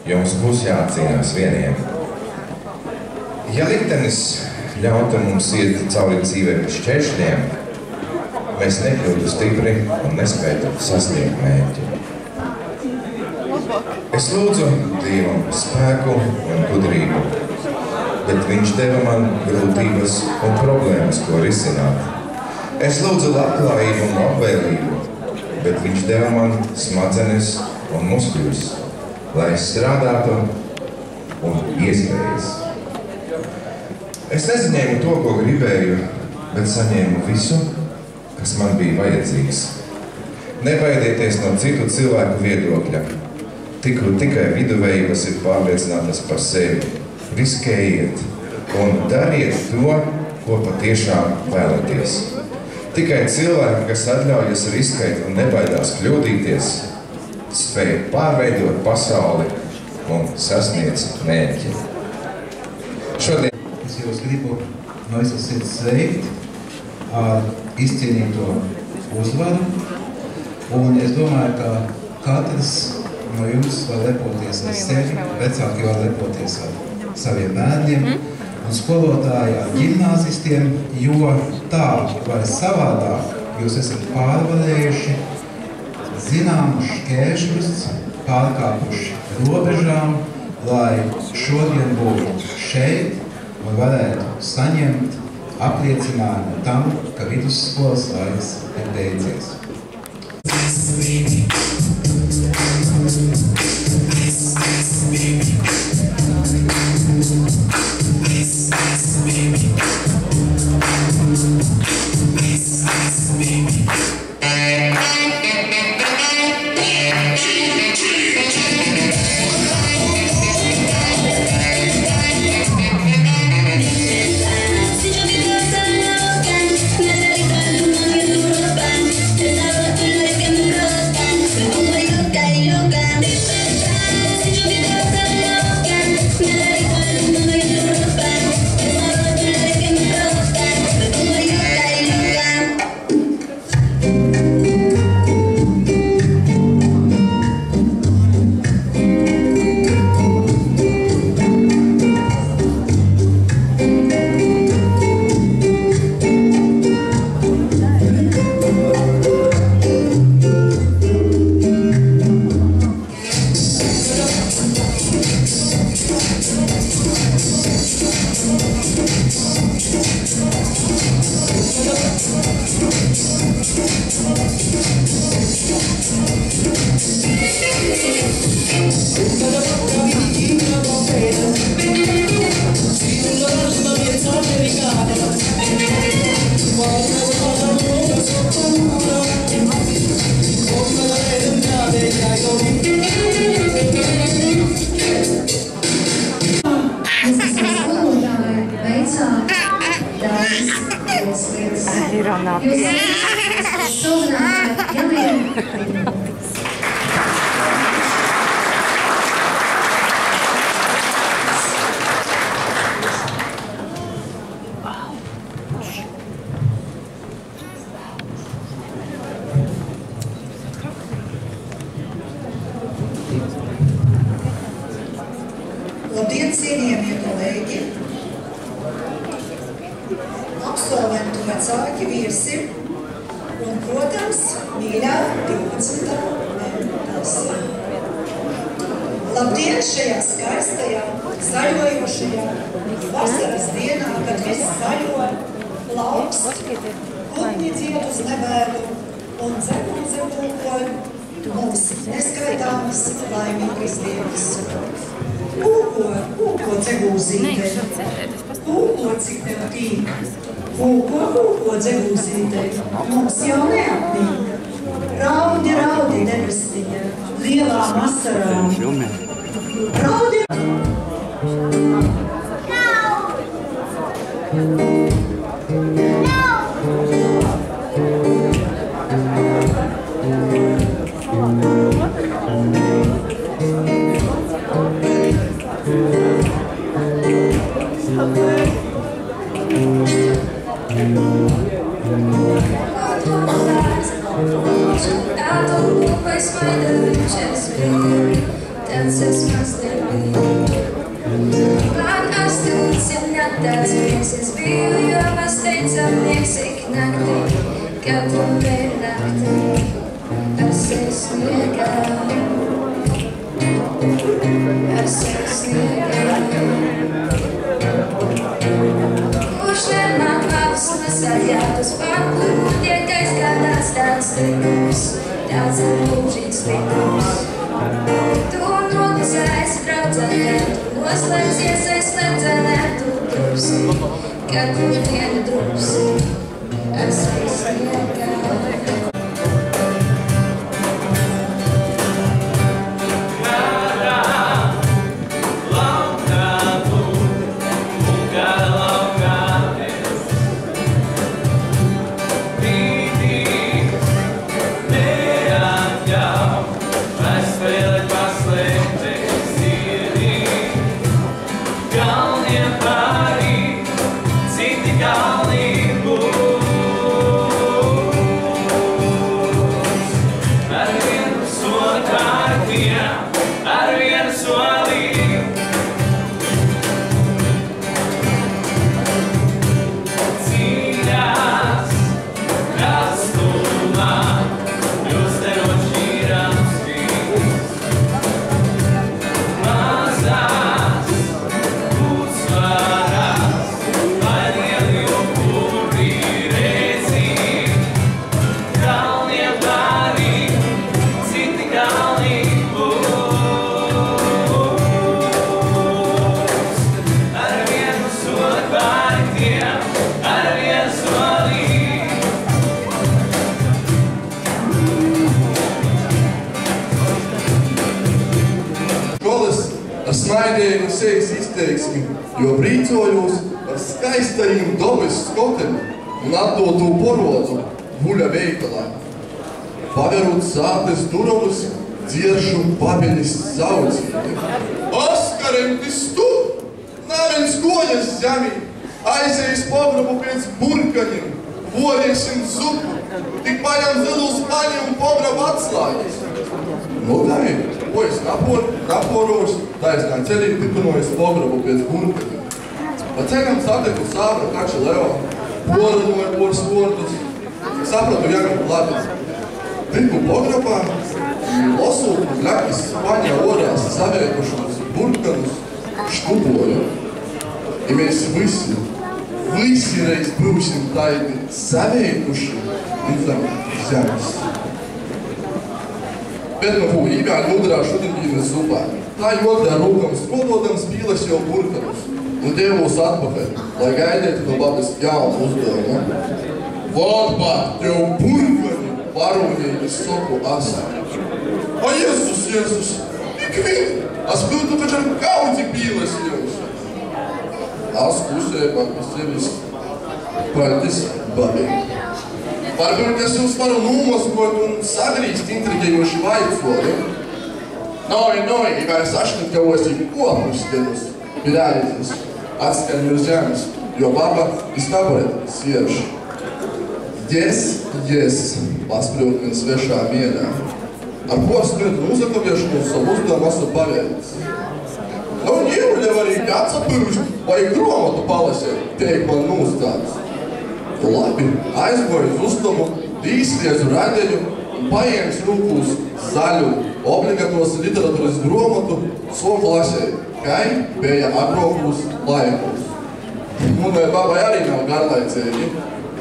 jums būs jācīnās vieniem. Ja liktenis ļautu mums iet cauri dzīvē bez šķēršļiem, mēs nekļūtu stipri un nespētu sasniegt mērķi. Es lūdzu Dievam spēku un gudrību, bet Viņš deva man grūtības un problēmas, ko risināt. Es lūdzu labklājību un labvēlību, bet Viņš deva man smadzenes un muskuļus, lai es strādātu un iespējas. Es nesaņēmu to, ko gribēju, bet saņēmu visu, kas man bija vajadzīgs. Nebaidieties no citu cilvēku viedokļa. Tikai viduvējības ir pārliecinātas par sevi. Riskējiet un dariet to, ko patiešām vēlaties. Tikai cilvēki, kas atļaujas riskēt un nebaidās kļūdīties, spēj pārveidot pasauli un sasniedz mērķi. Šodien es jūs gribu no visas sirds sveikt ar izcīnīto uzvaru, un es domāju, ka katrs no jums var lepoties ar sevi, vecāki var lepoties ar saviem bērniem, un skolotāji ar ģimnāzistiem, jo tā vai savādāk jūs esat pārvarējuši zināmus šķēršļus, pārkāpuši robežām, lai šodien būtu šeit un varētu saņemt apliecinājumu tam, ka vidusskolas laiks ir beidzies. Labdien, cienījamie kolēģi, absolventu vecāki, viesi un, protams, mīļā 12. klasē. Labdien šajā skaistajā, zaļojošajā vasaras dienā, kad viss zaļo, plaukst, putni dzied uz nebēdu un dzepulko mums neskaitāmas laimīgas dienas. Kūko dzegūzīte, kūko cik tev tīk, kūko dzegūzīte, mums jau neapnīk. Raudi, raudi debestiņa, lielām asarām. Raudi! That's Man astoņiem neatdācies, es biju, jo mēs teicām nieks naktī, kad tu ir naktī, es esmu sniegā. Es esmu sniegā. Kurš vienmēr labs nesajātus paklūt, tiek aizgādāts tāds likums, tāds ir mūžīgs likums. Tu noticēsi draudzene, tu noslēdzies aiz sledzenē, tu drupsi, kad tu vienu drupsi, es sniegā. Snaidēju sejas izteiksmi, jo brīcojos ar skaistajiem dobes skotiem un atdotu porodu guļa veikalā. Paverot sātes durvis, dzieršu pabeļas saucīti. Oskarentis tu! Navens goļas zemī, aizējis pograbu pēc burkaņiem, voriesim zupu, tik paņem zilus paņi un pograbu atslāģis. Nu, gai, ko es naporos, taisnā ceļī tipinojas pograbu pēc burkaņiem. Pa ceļam sateku sābra kača Leo, poranoja por sportus, sapratu jagam labi. Tiku pograbā, losūtu ļakis paņa orās savēkušos burkanus, štupoju. I mēs visi reiz būsim taidi savēkuši un zem zemes. Bet no Ībjā gudrā šudiņģīnes upā. Tā jodrā rūkams, kododams pīles jau burkanus un devos atpakaļ, lai gaidētu no babas jaunu uzdevumu. Votpat, tev burkani varūņīgi soku asā. O, Jēzus, ikvien, es būtu taču ar kaudzi pīles jūs. Es pusēju pēc sevis paldies babīgi. Varbūt es jūs varu nomoskot un sagrīst intriģējoši vaicoju. Noi, vai sašnitkavosi kopus dienas pirāļitis, atskaņu uz zemes, jo baba iztaboret sieši. Yes, pasprūt man svešā mienā. Ar ko skrietu uzakaviešu un savu uzdevumu esmu pavēdis. Nu, ieruļev arī atsapirust vai gromatu palasēt, teik man nūstāds. Labi, aizgoju uz uzdevumu, dīsliezu radeļu un paiems rūkūs zaļu obligatos literatūras gromatu soku lasēju, kai bija agrokūs laikūs. Un babai arī nav garlaicēji.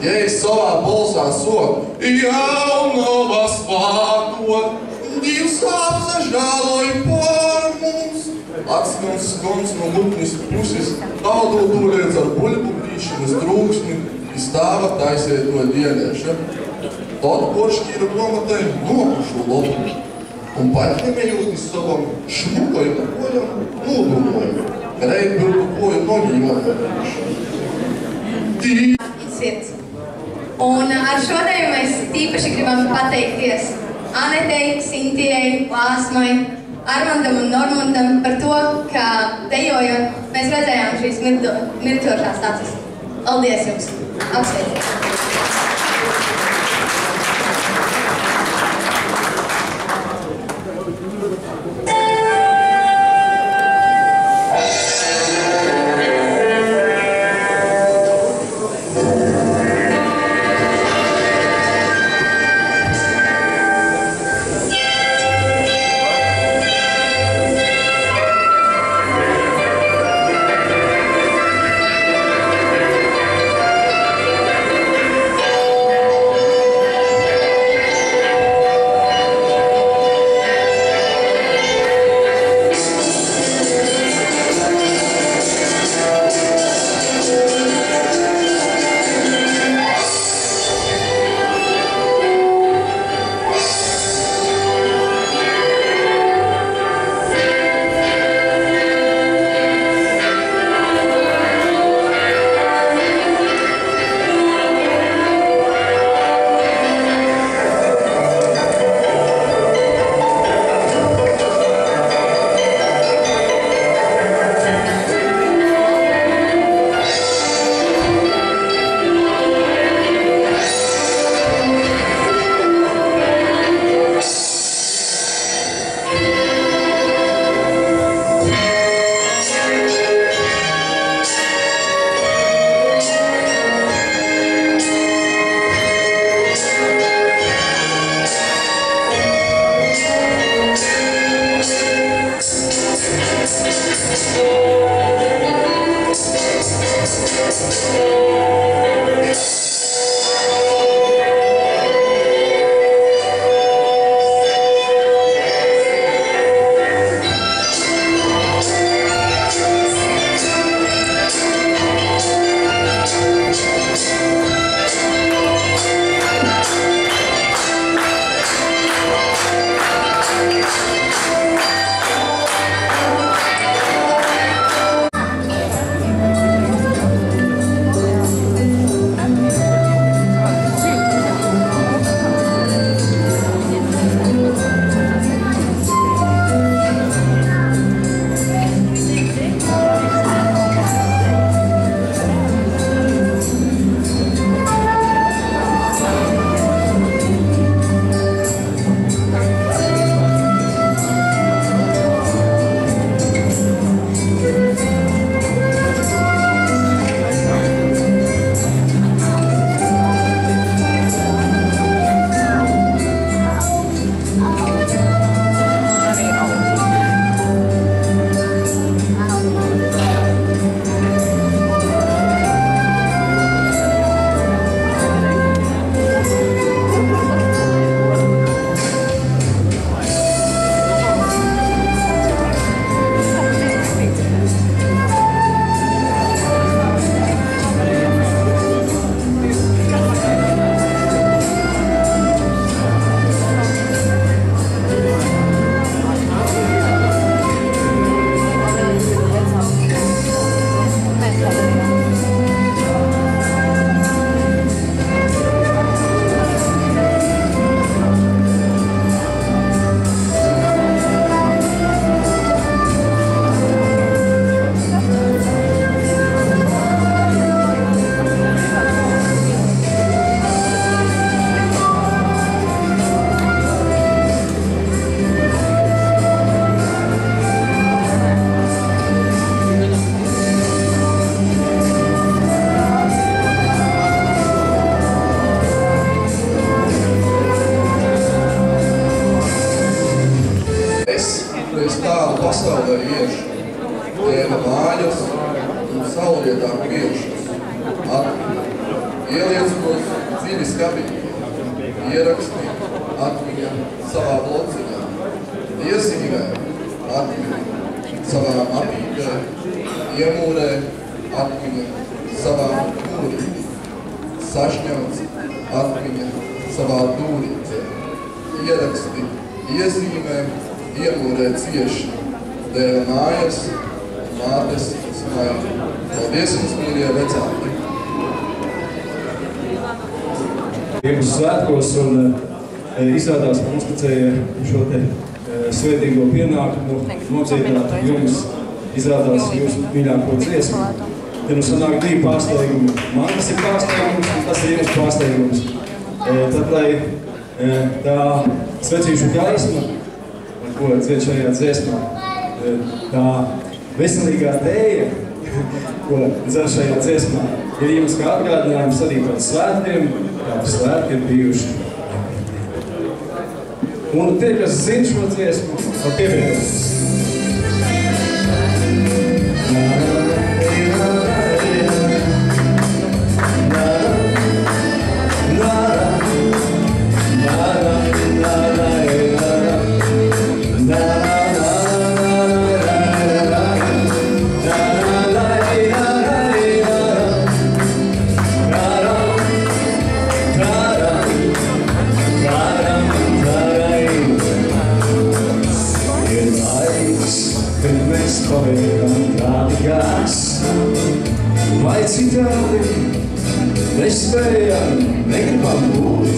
Ja es savā bolsā soku, jaunava svākot, Dievs apsažāloja par mums. Atsmils skons no mutnis puses, daudot tūliec ar buļbu grīšanas trūksni, stāva taisēt to dienēša. Tad poršķīra gromatai nopušu lopu un paņemējot savam šmukojumu kojam nūdumoju. Reit bildu koju nogīvāju. Sirds. Un ar šodien mēs tīpaši gribam pateikties Anetei, Sintijai, Lāsmai, Armandam un Normundam par to, ka dejojot mēs redzējām šīs mirtošās acis. Paldies jums! Apsveiciet! pasaulē iešu, ēna mājas un saulietā griežas. Ieliec tos dziļi skabīgi, ieraksti atmiņā savā blociņā, iezīmē atmiņu savā apītē, iemūrē atmiņa savā mūrī, sašņauc atmiņa savā dūrītē, ieraksti, iezīmē, iemūrē cieši, dēva mājas, mātes smaigi. Paldies jums, mīļie vecāki! Iepus svētkos un izrādās mums uzticēja šo te svētīgo pienākumu nodziedāt jums, izrādās jūsu mīļāko dziesmu. Te nu sanāk divi pārsteigumi. Man tas ir pārsteigums, un tas ir jums pārsteigums. Tad, lai tā svecīšu gaisma, ar ko dzied šajā dziesmā, tā veselīgā tēja, ko dzer šajā dziesmā, ir jums kā atgādinājums arī par svētkiem, kādi svētki ir bijuši. Un tie, kas zina šo dziesmu, var pievienoties. Vai citādi nespējam, negribam būt,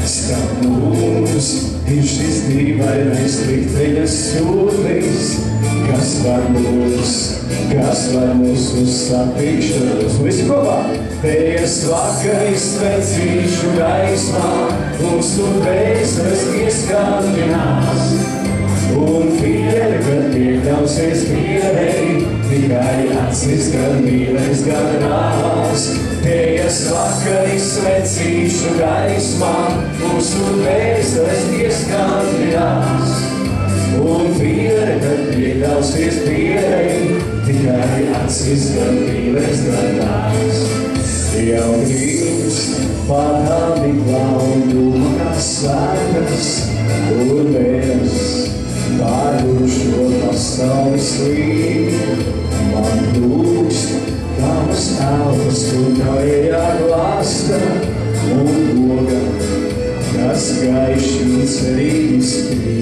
skap mūs ir šis dīvainais likteņas sūtnis, kas var mūs uz satikšanos. Visi kopā! Tejas vakaris svecīšu gaismā, mums tur vēstures ieskandinās. Un pieri, kad iekļausies pierei, tikai acis, kad mīlēs gadinās. Tejas vakaris svecīšu gaismā, mūsu vēstures ieskandinās. Un pieri, kad iekļausies pierei, tikai acis, kad mīlēs gadinās. jaunības, pārādi klauduma kā svētas, kur mēs pārdušo pasauli slīd. Man trūkst tavas elpas, tu tavējā glāsta un loga, kas gaiši un cerības krīt.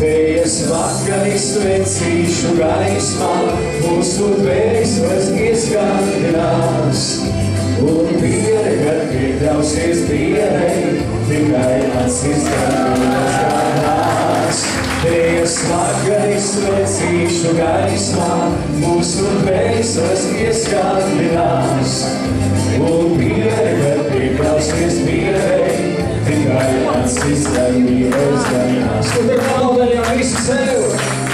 Vējas vakarīs svecīšu gaismā, mūsu dvēseles ieskandinās. Un diena, kad piekļausies dienai, tikai acis darbinas gādās. Vējas vakarīs svecīšu gaismā, mūsu dvēseles ieskandinās. Un diena, kad piekļausies dienai, tikai acis darbinas gādās. Un te paldies visi sev,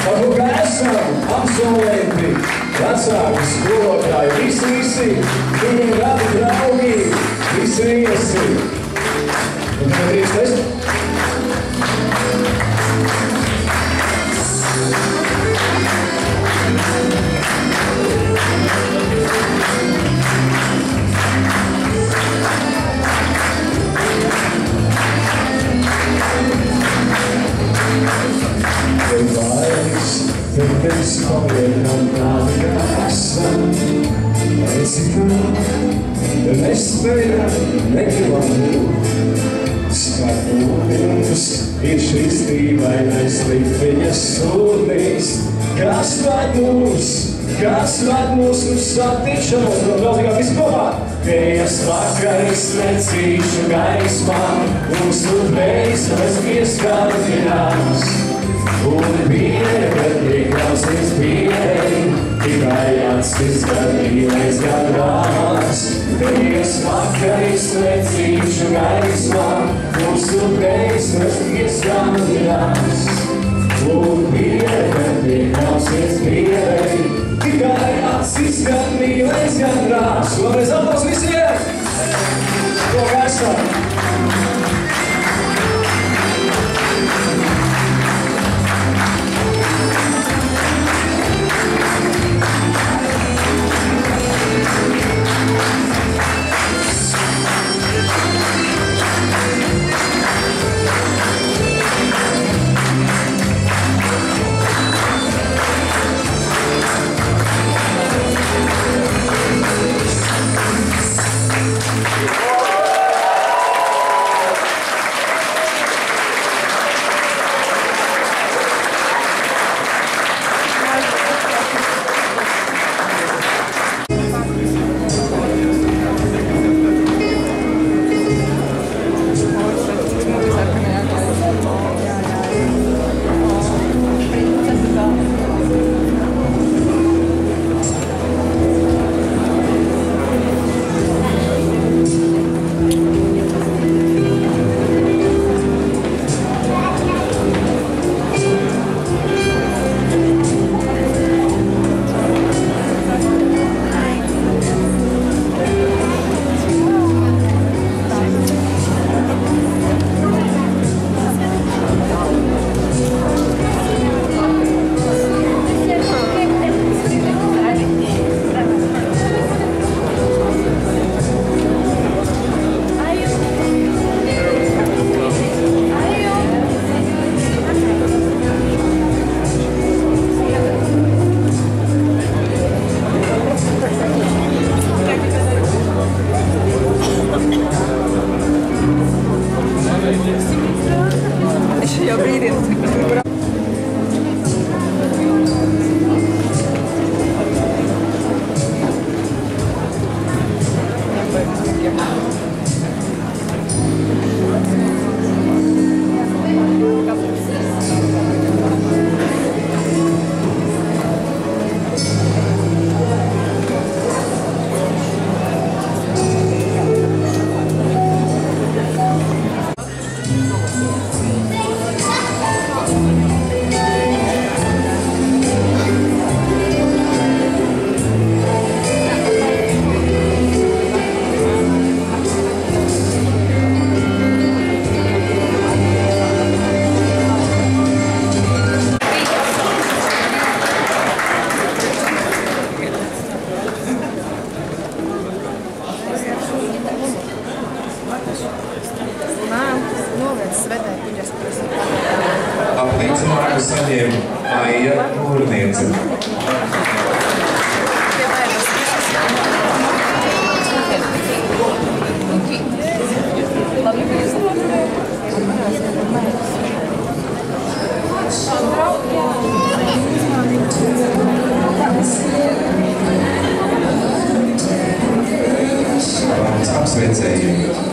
varbūt kā esam absolventi, vecāki, skolotāji, visi, viņiem gadi draugi, visi viesi. Un tad drīkst bet es paliekam tādi, kā esam. Esi kā, nespējam, negribam būt. Skatoties ir šīs dīvainais likt viņas sūdīs. Kas ved mūs uz satikšanos, un vēl tikai visi kopā. Vējas vakarīs svecīšu gaismā, mūsu dvēseles ieskandinās. Un viena, kad piekļausies dienai, tikai acis darbiņais gadās. Vējas vakarīs svecīšu gaismā, mūsu dvēseles ieskandinās. Un viena, kad piekļausies dienai, tikai acis darbiņais gadās. Vēlreiz aplaus visiem! To gaisam! Vārds apsveicējiem.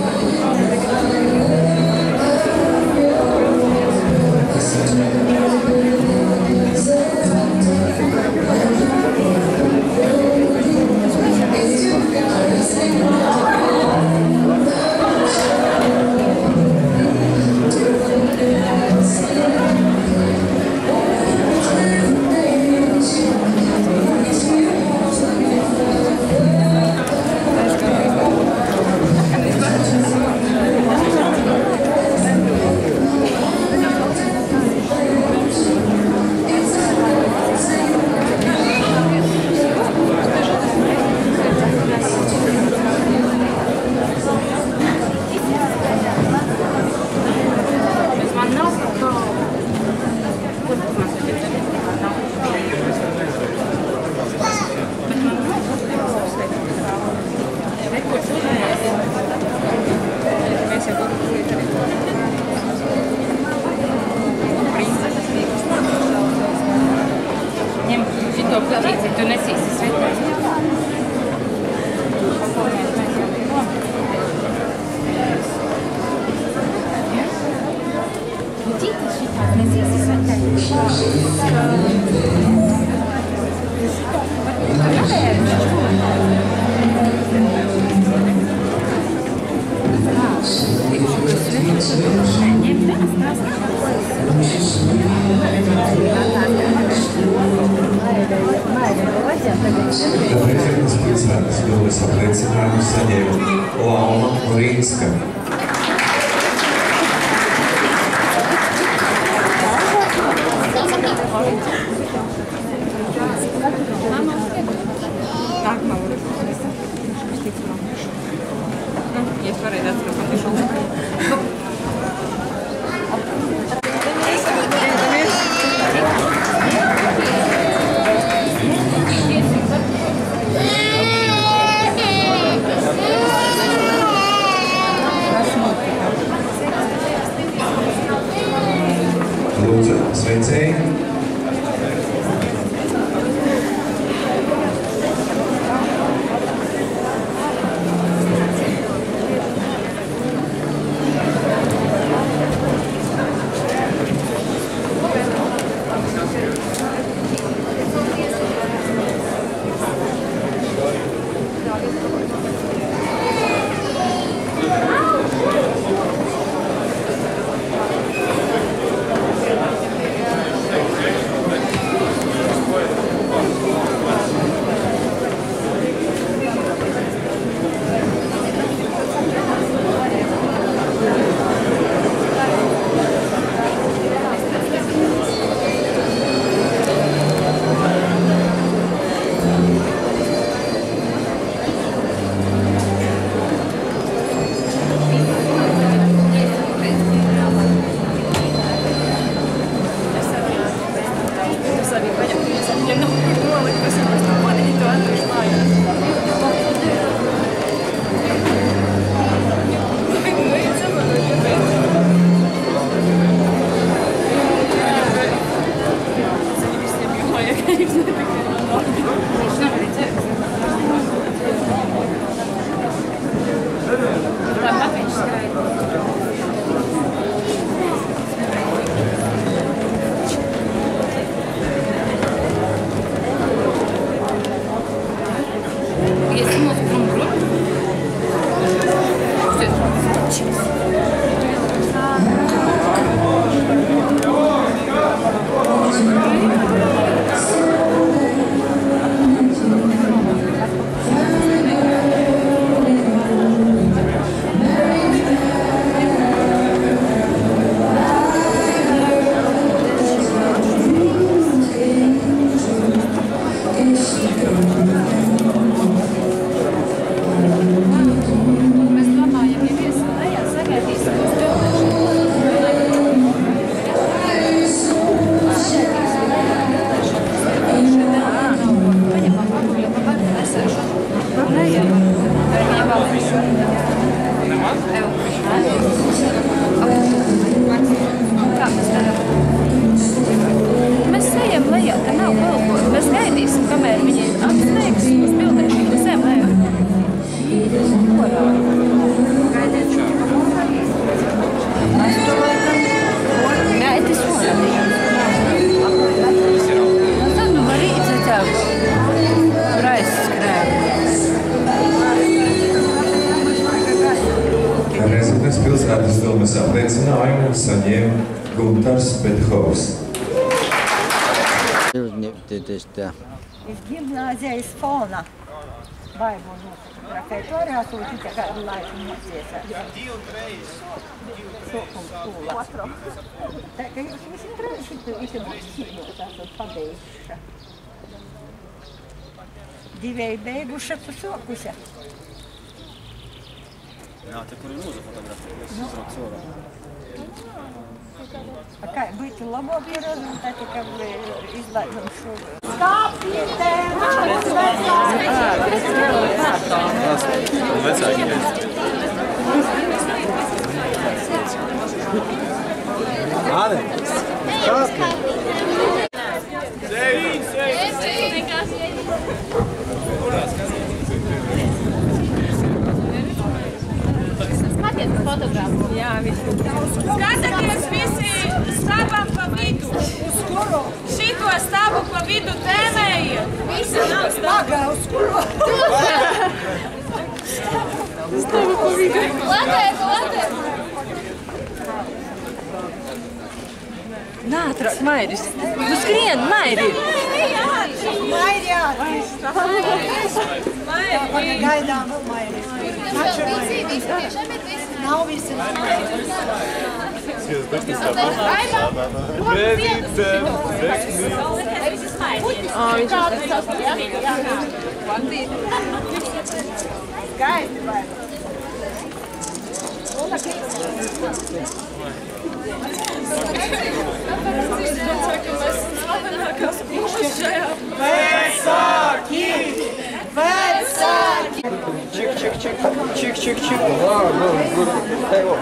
Prefektas pilsētas bildes apliecinājumu saņēma Lauma Rīnska. Lūdzu, sveicēji! gaidīsim, kamēr viņi apsteigs uz bildēšanu zemē. Gaitis orā. Tad nu var rīt tev aizskrēt. Reizeknes pilsētas domes apliecinājumu saņēma Guntars Bethovs. Iz gimnāzijas fona baigu nofotografēt. Varētu tikai kādu laiku nociesāt. Sokums tūlā. Tā ka jūs visi trešit būs tāsot pabeiguša. Divēji beiguša, tu sokuša. Jā, te kur ir mūza fotografēt, es izrauc orā. Kā būtu labākie rezultāti, ka izlaidam šo. Skāpītē! Vecāki mēs. Āne! Skāpītē! Skatiet fotografu. Jā, visi. Skatieties visi stāvam pa vidu. Uz kuru? Šito stāvu pa vidu tēmējiet. Visi nav stāvā uz kuru? Stāvu pa vidu. Latēt! Nātrāk, Mairis. Nu skrien, Mairi! Mairi jāattīst. Mairi. Gaidām vēl Mairi. Nav visi. Skaisti vai? Vecāki! Vecāki! Čik. Evo.